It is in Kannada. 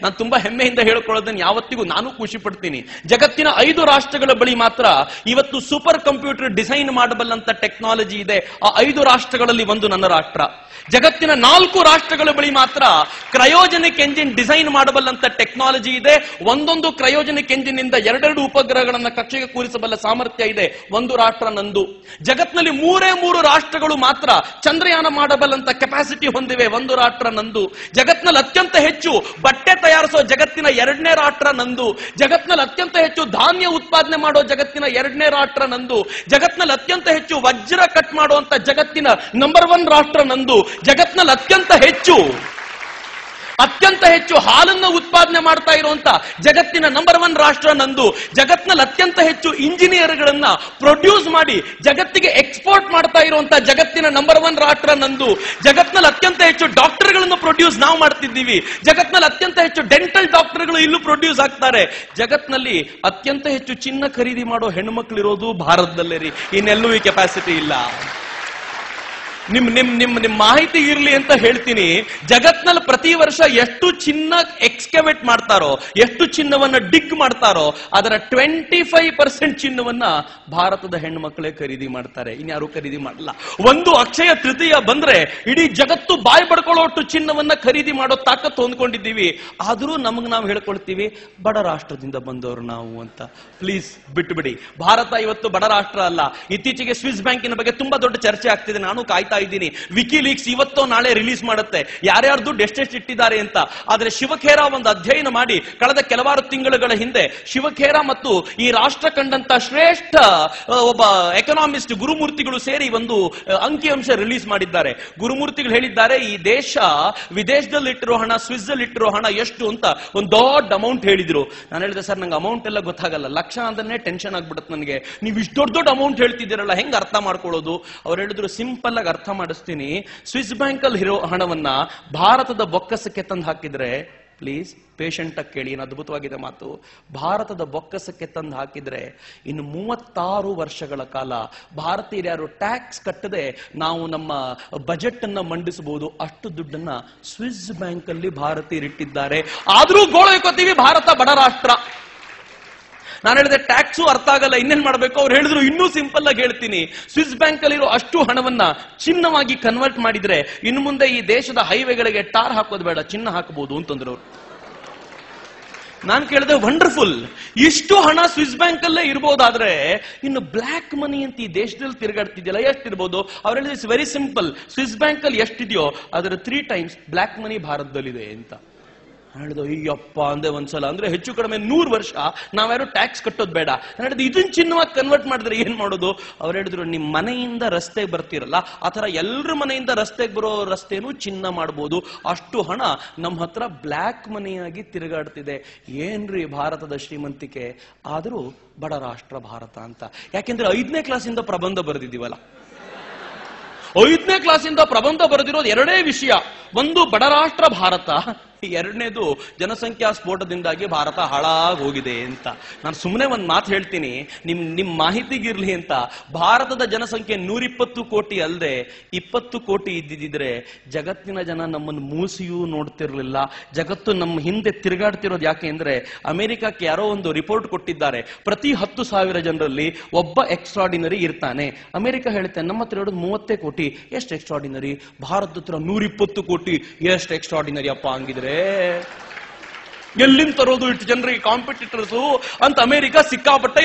ನಾನು ತುಂಬಾ ಹೆಮ್ಮೆಯಿಂದ ಹೇಳ್ಕೊಳ್ಳೋದನ್ನ ಯಾವತ್ತಿಗೂ ನಾನು ಖುಷಿ ಪಡ್ತೀನಿ. ಜಗತ್ತಿನ 5 ರಾಷ್ಟ್ರಗಳ ಬಳಿ ಮಾತ್ರ ಇವತ್ತು ಸೂಪರ್ ಕಂಪ್ಯೂಟರ್ ಡಿಸೈನ್ ಮಾಡಬಲ್ಲಂತ ಟೆಕ್ನಾಲಜಿ ಇದೆ. ಆ 5 ರಾಷ್ಟ್ರಗಳಲ್ಲಿ ಒಂದು ನನ್ನ ರಾಷ್ಟ್ರ. ಜಗತ್ತಿನ 4 ರಾಷ್ಟ್ರಗಳ ಬಳಿ ಮಾತ್ರ ಕ್ರಯೋಜನಿಕ್ ಎಂಜಿನ್ ಡಿಸೈನ್ ಮಾಡಬಲ್ಲಂತ ಟೆಕ್ನಾಲಜಿ ಇದೆ. ಒಂದೊಂದು ಕ್ರಯೋಜನಿಕ್ ಎಂಜಿನ್ ಇಂದ 2 ಉಪಗ್ರಹಗಳನ್ನ ಕಕ್ಷೆಗೆ ಕೂರಿಸಬಲ್ಲ ಸಾಮರ್ಥ್ಯ ಇದೆ. ಒಂದು ರಾಷ್ಟ್ರ ನಂದು. ಜಗತ್ತಿನಲ್ಲಿ 3 ರಾಷ್ಟ್ರಗಳು ಮಾತ್ರ ಚಂದ್ರಯಾನ ಮಾಡಬಲ್ಲಂತ ಕೆಪಾಸಿಟಿ ಹೊಂದಿವೆ. ಒಂದು ರಾಷ್ಟ್ರ ನಂದು. ಜಗತ್ತಿನಲ್ಲಿ ಅತ್ಯಂತ ಹೆಚ್ಚು ಬಟ್ಟೆ ತಯಾರಿಸೋ ಜಗತ್ತಿನ 2ನೇ ರಾಷ್ಟ್ರ ನಂದು. ಜಗತ್ತಿನಲ್ಲಿ ಅತ್ಯಂತ ಹೆಚ್ಚು ಧಾನ್ಯ ಉತ್ಪಾದನೆ ಮಾಡೋ ಜಗತ್ತಿನ 2ನೇ ರಾಷ್ಟ್ರ ನಂದು. ಜಗತ್ತಿನಲ್ಲಿ ಅತ್ಯಂತ ಹೆಚ್ಚು ವಜ್ರ ಕಟ್ ಮಾಡುವಂತ ಜಗತ್ತಿನ ನಂಬರ್ 1 ರಾಷ್ಟ್ರ ನಂದು. ಜಗತ್ತಿನಲ್ಲಿ ಅತ್ಯಂತ ಹೆಚ್ಚು ಹಾಲನ್ನು ಉತ್ಪಾದನೆ ಮಾಡ್ತಾ ಇರುವಂತ ಜಗತ್ತಿನ ನಂಬರ್ 1 ರಾಷ್ಟ್ರ ನಂದು. ಜಗತ್ತಿನಲ್ಲಿ ಅತ್ಯಂತ ಹೆಚ್ಚು ಇಂಜಿನಿಯರ್ಗಳನ್ನ ಪ್ರೊಡ್ಯೂಸ್ ಮಾಡಿ ಜಗತ್ತಿಗೆ ಎಕ್ಸ್ಪೋರ್ಟ್ ಮಾಡ್ತಾ ಇರುವಂತ ಜಗತ್ತಿನ ನಂಬರ್ 1 ರಾಷ್ಟ್ರ ನಂದು. ಜಗತ್ತಿನಲ್ಲಿ ಅತ್ಯಂತ ಹೆಚ್ಚು ಡಾಕ್ಟರ್ಗಳನ್ನು ಪ್ರೊಡ್ಯೂಸ್ ನಾವು ಮಾಡ್ತಿದ್ದೀವಿ. ಜಗತ್ತಿನಲ್ಲಿ ಅತ್ಯಂತ ಹೆಚ್ಚು ಡೆಂಟಲ್ ಡಾಕ್ಟರ್ಗಳು ಇಲ್ಲೂ ಪ್ರೊಡ್ಯೂಸ್ ಆಗ್ತಾರೆ. ಜಗತ್ತಿನಲ್ಲಿ ಅತ್ಯಂತ ಹೆಚ್ಚು ಚಿನ್ನ ಖರೀದಿ ಮಾಡೋ ಹೆಣ್ಮಕ್ಳು ಇರೋದು ಭಾರತದಲ್ಲೇ ರೀ. ಇನ್ನೆಲ್ಲೂ ಈ ಕೆಪಾಸಿಟಿ ಇಲ್ಲ. ನಿಮ್ ಮಾಹಿತಿ ಇರ್ಲಿ ಅಂತ ಹೇಳ್ತೀನಿ. ಜಗತ್ನಲ್ಲಿ ಪ್ರತಿ ವರ್ಷ ಎಷ್ಟು ಚಿನ್ನ ಎಕ್ಸ್ಕವೇಟ್ ಮಾಡ್ತಾರೋ, ಎಷ್ಟು ಚಿನ್ನವನ್ನ ಡಿಗ್ ಮಾಡ್ತಾರೋ, ಅದರ 25% ಚಿನ್ನವನ್ನ ಭಾರತದ ಹೆಣ್ಣುಮಕ್ಕಳೇ ಖರೀದಿ ಮಾಡ್ತಾರೆ. ಇನ್ಯಾರು ಖರೀದಿ ಮಾಡಲ್ಲ. ಒಂದು ಅಕ್ಷಯ ತೃತೀಯ ಬಂದ್ರೆ ಇಡೀ ಜಗತ್ತು ಬಾಯಿ ಬಡ್ಕೊಳ್ಳೋಷ್ಟು ಚಿನ್ನವನ್ನ ಖರೀದಿ ಮಾಡೋ ತಾಕತ್ತು ಹೊಂದ್ಕೊಂಡಿದ್ದೀವಿ. ಆದ್ರೂ ನಮಗ್ ನಾವು ಹೇಳ್ಕೊಳ್ತೀವಿ ಬಡ ರಾಷ್ಟ್ರದಿಂದ ಬಂದವರು ನಾವು ಅಂತ. ಪ್ಲೀಸ್ ಬಿಟ್ಟುಬಿಡಿ. ಭಾರತ ಇವತ್ತು ಬಡ ರಾಷ್ಟ್ರ ಅಲ್ಲ. ಇತ್ತೀಚೆಗೆ ಸ್ವಿಸ್ ಬ್ಯಾಂಕಿನ ಬಗ್ಗೆ ತುಂಬಾ ದೊಡ್ಡ ಚರ್ಚೆ ಆಗ್ತಿದೆ. ನಾನು ಕಾಯ್ತಾ ಇದ್ದೀನಿ. ವಿಕಿಲೀಕ್ಸ್ ಇವತ್ತೋ ನಾಳೆ ರಿಲೀಸ್ ಮಾಡುತ್ತೆ ಯಾರ್ಯಾರು ದುಡ್ಡು ಎಷ್ಟೆಷ್ಟು ಇಟ್ಟಿದ್ದಾರೆ ಅಂತ. ಆದ್ರೆ ಶಿವಖೇರಾ ಒಂದು ಅಧ್ಯಯನ ಮಾಡಿ ಕಳೆದ ಕೆಲವಾರು ತಿಂಗಳುಗಳ ಹಿಂದೆ ಶಿವಖೇರಾ ಮತ್ತು ಈ ರಾಷ್ಟ್ರ ಕಂಡಂತ ಶ್ರೇಷ್ಠ ಒಬ್ಬ ಎಕನಾಮಿಸ್ಟ್ ಗುರುಮೂರ್ತಿಗಳು ಸೇರಿ ಒಂದು ಅಂಕಿಅಂಶ ರಿಲೀಸ್ ಮಾಡಿದ್ದಾರೆ. ಗುರುಮೂರ್ತಿಗಳು ಹೇಳಿದ್ದಾರೆ, ಈ ದೇಶ ವಿದೇಶದಲ್ಲಿ ಇಟ್ಟಿರೋ ಹಣ, ಸ್ವಿಸ್ ಅಲ್ಲಿ ಇಟ್ಟಿರೋ ಹಣ ಎಷ್ಟು ಅಂತ ಒಂದು ದೊಡ್ಡ ಅಮೌಂಟ್ ಹೇಳಿದ್ರು. ನಾನು ಹೇಳಿದೆ, ಸರ್ ನಂಗೆ ಅಮೌಂಟ್ ಎಲ್ಲ ಗೊತ್ತಾಗಲ್ಲ, ಲಕ್ಷ ಅಂದ್ರೆ ಟೆನ್ಷನ್ ಆಗ್ಬಿಡುತ್ತೆ ನನಗೆ. ನೀವು ಇಷ್ಟು ದೊಡ್ಡ ಅಮೌಂಟ್ ಹೇಳ್ತಿದ್ದೀರಲ್ಲ, ಹೆಂಗ್ ಅರ್ಥ ಮಾಡ್ಕೊಳ್ಳೋದು? ಅವ್ರು ಹೇಳಿದ್ರು, ಸಿಂಪಲ್ ಆಗಿ ಅರ್ಥ ಮಾಡಿಸ್ತೀನಿ. ಸ್ವಿಸ್ ಬ್ಯಾಂಕ್ ಅಲ್ಲಿ ಇರೋ ಹಣವನ್ನ ಭಾರತದ ಬೊಕ್ಕಸಕ್ಕೆ ತಂದು ಹಾಕಿದ್ರೆ, ಪ್ಲೀಸ್ ಪೇಷಂಟ್ ಆಗಿ ಕೇಳಿ, ಏನು ಅದ್ಭುತವಾಗಿದೆ ಮಾತು. ಭಾರತದ ಬೊಕ್ಕಸಕ್ಕೆ ತಂದು ಹಾಕಿದ್ರೆ ಇನ್ನು 36 ವರ್ಷಗಳ ಕಾಲ ಭಾರತೀಯರು ಯಾರು ಟ್ಯಾಕ್ಸ್ ಕಟ್ಟದೆ ನಾವು ನಮ್ಮ ಬಜೆಟ್ ಅನ್ನ ಮಂಡಿಸಬಹುದು. ಅಷ್ಟು ದುಡ್ಡನ್ನ ಸ್ವಿಸ್ ಬ್ಯಾಂಕ್ ಅಲ್ಲಿ ಭಾರತೀಯರು ಇಟ್ಟಿದ್ದಾರೆ. ಆದ್ರೂ ಗೋಳೈಕೋತೀವಿ, ಭಾರತ ಬಡ ರಾಷ್ಟ್ರ. ನಾನು ಹೇಳಿದೆ ಟ್ಯಾಕ್ಸು ಅರ್ಥ ಆಗಲ್ಲ, ಇನ್ನೇನ್ ಮಾಡ್ಬೇಕು? ಅವ್ರು ಹೇಳಿದ್ರು, ಇನ್ನೂ ಸಿಂಪಲ್ ಆಗಿ ಹೇಳ್ತೀನಿ, ಸ್ವಿಸ್ ಬ್ಯಾಂಕ್ ಅಲ್ಲಿರೋ ಅಷ್ಟು ಹಣವನ್ನ ಚಿನ್ನವಾಗಿ ಕನ್ವರ್ಟ್ ಮಾಡಿದ್ರೆ ಇನ್ನು ಮುಂದೆ ಈ ದೇಶದ ಹೈವೇಗಳಿಗೆ ಟಾರ್ ಹಾಕೋದು ಬೇಡ, ಚಿನ್ನ ಹಾಕಬಹುದು ಅಂತಂದ್ರು ಅವರು. ನಾನು ಕೇಳಿದೆ, ವಂಡರ್ಫುಲ್, ಇಷ್ಟು ಹಣ ಸ್ವಿಸ್ ಬ್ಯಾಂಕ್ ಅಲ್ಲೇ ಇರ್ಬೋದಾದ್ರೆ ಇನ್ನು ಬ್ಲಾಕ್ ಮನಿ ಅಂತ ಈ ದೇಶದಲ್ಲಿ ತಿರುಗಾಡ್ತಿದ್ಯಲ್ಲ ಎಷ್ಟಿರ್ಬೋದು? ಅವ್ರು ಹೇಳಿದ್ರೆ, it's very simple, Swiss bank ಅಲ್ಲಿ ಎಷ್ಟಿದೆಯೋ ಅದರ 3 times ಬ್ಲಾಕ್ ಮನಿ ಭಾರತದಲ್ಲಿದೆ ಅಂತ ಹೇಳಿದ್ರು. ಅಯ್ಯಪ್ಪ ಅಂದೆ ಒಂದ್ಸಲ. ಅಂದ್ರೆ ಹೆಚ್ಚು ಕಡಿಮೆ 100 ವರ್ಷ ನಾವ್ಯಾರು ಟ್ಯಾಕ್ಸ್ ಕಟ್ಟೋದು ಬೇಡ. ಹೇಳಿದ್ರು, ಇದನ್ನ ಚಿನ್ನವಾಗಿ ಕನ್ವರ್ಟ್ ಮಾಡಿದ್ರೆ ಏನ್ ಮಾಡೋದು? ಅವ್ರು ಹೇಳಿದ್ರು, ನಿಮ್ ಮನೆಯಿಂದ ರಸ್ತೆಗೆ ಬರ್ತಿರಲ್ಲ, ಆ ತರ ಎಲ್ರ ಮನೆಯಿಂದ ರಸ್ತೆಗೆ ಬರೋ ರಸ್ತೆನೂ ಚಿನ್ನ ಮಾಡ್ಬೋದು. ಅಷ್ಟು ಹಣ ನಮ್ಮ ಹತ್ರ ಬ್ಲ್ಯಾಕ್ ಮನಿಯಾಗಿ ತಿರುಗಾಡ್ತಿದೆ. ಏನ್ರಿ ಭಾರತದ ಶ್ರೀಮಂತಿಕೆ! ಆದ್ರೂ ಬಡ ರಾಷ್ಟ್ರ ಭಾರತ ಅಂತ. ಯಾಕೆಂದ್ರೆ 5ನೇ ಕ್ಲಾಸಿಂದ ಪ್ರಬಂಧ ಬರೆದಿದ್ದೀವಲ್ಲ. 5ನೇ ಕ್ಲಾಸಿಂದ ಪ್ರಬಂಧ ಬರೆದಿರೋದು 2 ವಿಷಯ. ಒಂದು, ಬಡ ರಾಷ್ಟ್ರ ಭಾರತ. 2ನೇದು, ಜನಸಂಖ್ಯಾ ಸ್ಫೋಟದಿಂದಾಗಿ ಭಾರತ ಹಾಳಾಗಿ ಹೋಗಿದೆ ಅಂತ. ನಾನು ಸುಮ್ಮನೆ ಒಂದು ಮಾತು ಹೇಳ್ತೀನಿ, ನಿಮ್ ಮಾಹಿತಿಗಿರ್ಲಿ ಅಂತ. ಭಾರತದ ಜನಸಂಖ್ಯೆ 120 ಕೋಟಿ ಅಲ್ಲದೆ 20 ಕೋಟಿ ಇದ್ದಿದ್ರೆ ಜಗತ್ತಿನ ಜನ ನಮ್ಮನ್ನು ಮೂಸಿಯೂ ನೋಡ್ತಿರ್ಲಿಲ್ಲ. ಜಗತ್ತು ನಮ್ಮ ಹಿಂದೆ ತಿರುಗಾಡ್ತಿರೋದು ಯಾಕೆ ಅಂದ್ರೆ, ಅಮೆರಿಕಕ್ಕೆ ಯಾರೋ ಒಂದು ರಿಪೋರ್ಟ್ ಕೊಟ್ಟಿದ್ದಾರೆ, ಪ್ರತಿ 10,000 ಜನರಲ್ಲಿ ಒಬ್ಬ ಎಕ್ಸ್ಟ್ರಾರ್ಡಿನರಿ ಇರ್ತಾನೆ. ಅಮೆರಿಕ ಹೇಳುತ್ತೆ, ನಮ್ಮ ಹತ್ರ ಇರೋದು 30 ಕೋಟಿ, ಎಷ್ಟು ಎಕ್ಸ್ಟ್ರಾರ್ಡಿನರಿ? ಭಾರತದ ಹತ್ರ 120 ಕೋಟಿ, ಎಷ್ಟು ಎಕ್ಸ್ಟ್ರಾರ್ಡಿನರಿ ಅಪ್ಪ ಹಂಗಿದ್ರೆ. ಎಲ್ಲಿಂದ ತರೋದು ಇಷ್ಟು ಜನರಿಗೆ ಕಾಂಪಿಟೇಟರ್ಸು ಅಂತ ಅಮೆರಿಕ ಸಿಕ್ಕಾಪಟ್ಟೆ